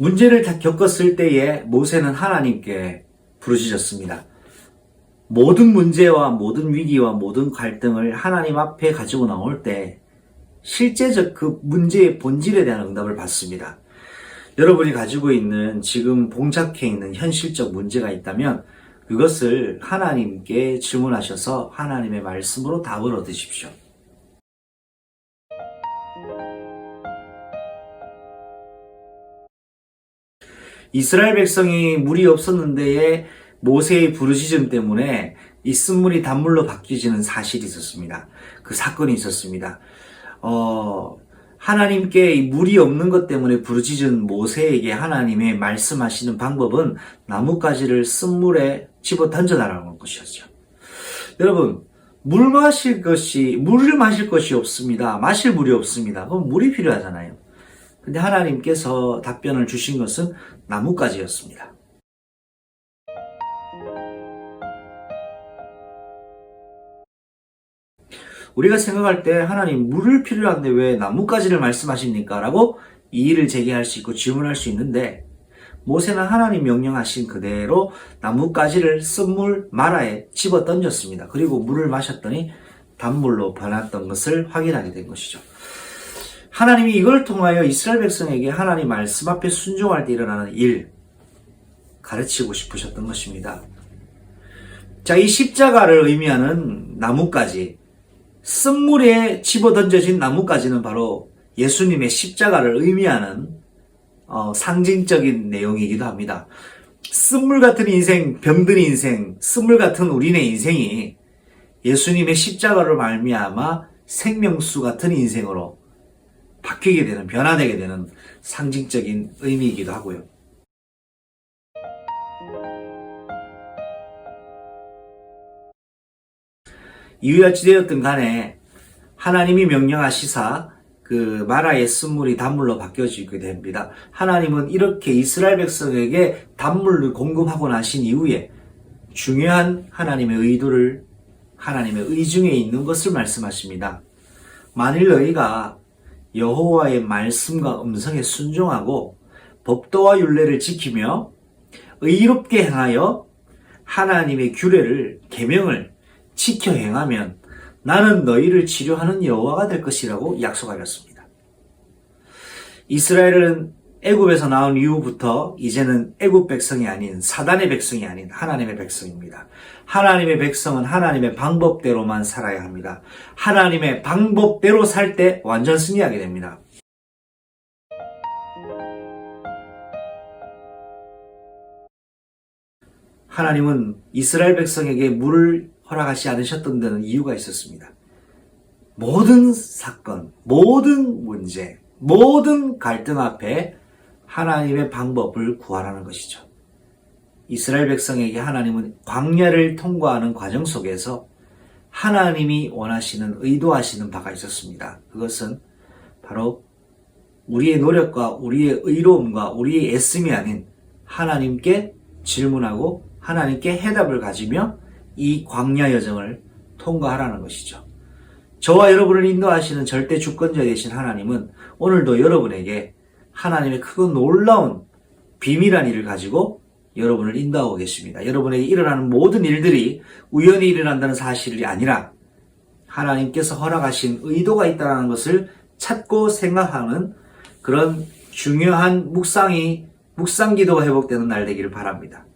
문제를 다 겪었을 때에 모세는 하나님께 부르짖었습니다. 모든 문제와 모든 위기와 모든 갈등을 하나님 앞에 가지고 나올 때 실제적 그 문제의 본질에 대한 응답을 받습니다. 여러분이 가지고 있는 지금 봉착해 있는 현실적 문제가 있다면 그것을 하나님께 질문하셔서 하나님의 말씀으로 답을 얻으십시오. 이스라엘 백성이 물이 없었는데에 모세의 부르짖음 때문에 이 쓴물이 단물로 바뀌어지는 사실이 있었습니다. 그 사건이 있었습니다. 하나님께 이 물이 없는 것 때문에 부르짖은 모세에게 하나님의 말씀하시는 방법은 나뭇가지를 쓴물에 집어 던져달라는 것이었죠. 여러분, 물을 마실 것이 없습니다. 마실 물이 없습니다. 그럼 물이 필요하잖아요. 근데 하나님께서 답변을 주신 것은 나뭇가지였습니다. 우리가 생각할 때 하나님 물을 필요한데 왜 나뭇가지를 말씀하십니까? 라고 이의를 제기할 수 있고 질문할 수 있는데 모세는 하나님 명령하신 그대로 나뭇가지를 쓴물 마라에 집어 던졌습니다. 그리고 물을 마셨더니 단물로 변했던 것을 확인하게 된 것이죠. 하나님이 이걸 통하여 이스라엘 백성에게 하나님 말씀 앞에 순종할 때 일어나는 일 가르치고 싶으셨던 것입니다. 자, 이 십자가를 의미하는 나뭇가지, 쓴물에 집어 던져진 나뭇가지는 바로 예수님의 십자가를 의미하는 상징적인 내용이기도 합니다. 쓴물 같은 인생, 병든 인생, 쓴물 같은 우리네 인생이 예수님의 십자가로 말미암아 생명수 같은 인생으로 바뀌게 되는, 변화되게 되는 상징적인 의미이기도 하고요. 이유야지 되었든 간에 하나님이 명령하시사 그 마라의 쓴물이 단물로 바뀌어지게 됩니다. 하나님은 이렇게 이스라엘 백성에게 단물을 공급하고 나신 이후에 중요한 하나님의 의도를 하나님의 의중에 있는 것을 말씀하십니다. 만일 너희가 여호와의 말씀과 음성에 순종하고 법도와 율례를 지키며 의롭게 행하여 하나님의 규례를 계명을 지켜 행하면 나는 너희를 치료하는 여호와가 될 것이라고 약속하였습니다. 이스라엘은 애굽에서 나온 이후부터 이제는 애굽 백성이 아닌 사단의 백성이 아닌 하나님의 백성입니다. 하나님의 백성은 하나님의 방법대로만 살아야 합니다. 하나님의 방법대로 살 때 완전 승리하게 됩니다. 하나님은 이스라엘 백성에게 물을 허락하지 않으셨던 데는 이유가 있었습니다. 모든 사건, 모든 문제, 모든 갈등 앞에 하나님의 방법을 구하라는 것이죠. 이스라엘 백성에게 하나님은 광야를 통과하는 과정 속에서 하나님이 원하시는, 의도하시는 바가 있었습니다. 그것은 바로 우리의 노력과 우리의 의로움과 우리의 애씀이 아닌 하나님께 질문하고 하나님께 해답을 가지며 이 광야 여정을 통과하라는 것이죠. 저와 여러분을 인도하시는 절대 주권자 되신 하나님은 오늘도 여러분에게 하나님의 크고 놀라운 비밀한 일을 가지고 여러분을 인도하고 계십니다. 여러분에게 일어나는 모든 일들이 우연히 일어난다는 사실이 아니라 하나님께서 허락하신 의도가 있다는 것을 찾고 생각하는 그런 중요한 묵상 기도가 회복되는 날 되기를 바랍니다.